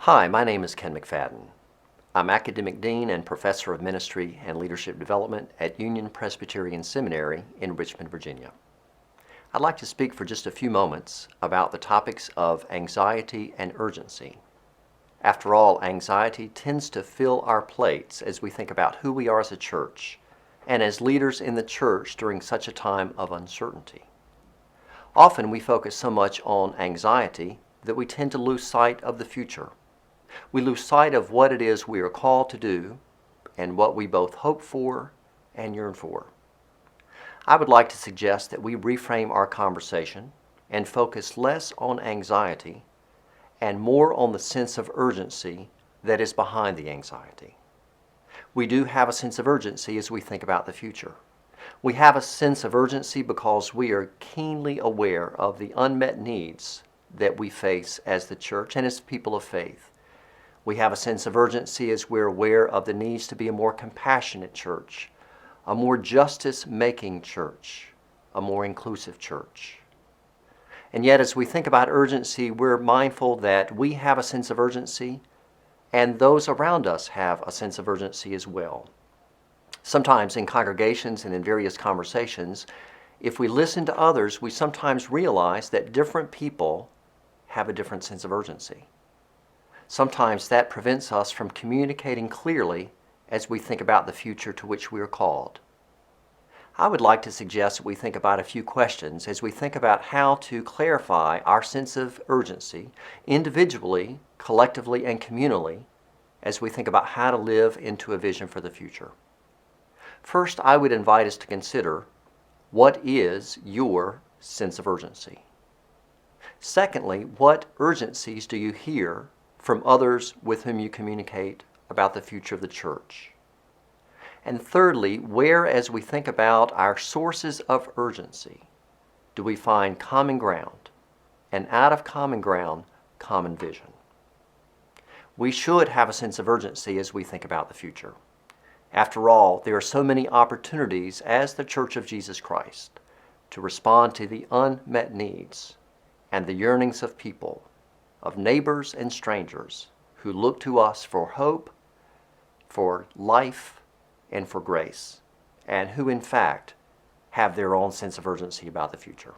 Hi, my name is Ken McFayden. I'm Academic Dean and Professor of Ministry and Leadership Development at Union Presbyterian Seminary in Richmond, Virginia. I'd like to speak for just a few moments about the topics of anxiety and urgency. After all, anxiety tends to fill our plates as we think about who we are as a church and as leaders in the church during such a time of uncertainty. Often we focus so much on anxiety that we tend to lose sight of the future. We lose sight of what it is we are called to do and what we both hope for and yearn for. I would like to suggest that we reframe our conversation and focus less on anxiety and more on the sense of urgency that is behind the anxiety. We do have a sense of urgency as we think about the future. We have a sense of urgency because we are keenly aware of the unmet needs that we face as the church and as people of faith. We have a sense of urgency as we're aware of the needs to be a more compassionate church, a more justice-making church, a more inclusive church. And yet, as we think about urgency, we're mindful that we have a sense of urgency and those around us have a sense of urgency as well. Sometimes in congregations and in various conversations, if we listen to others, we sometimes realize that different people have a different sense of urgency. Sometimes that prevents us from communicating clearly as we think about the future to which we are called. I would like to suggest that we think about a few questions as we think about how to clarify our sense of urgency individually, collectively, and communally as we think about how to live into a vision for the future. First, I would invite us to consider, what is your sense of urgency? Secondly, what urgencies do you hear from others with whom you communicate about the future of the church? And thirdly, where, as we think about our sources of urgency, do we find common ground, and out of common ground, common vision? We should have a sense of urgency as we think about the future. After all, there are so many opportunities as the Church of Jesus Christ to respond to the unmet needs and the yearnings of people, of neighbors and strangers who look to us for hope, for life, and for grace, and who in fact have their own sense of urgency about the future.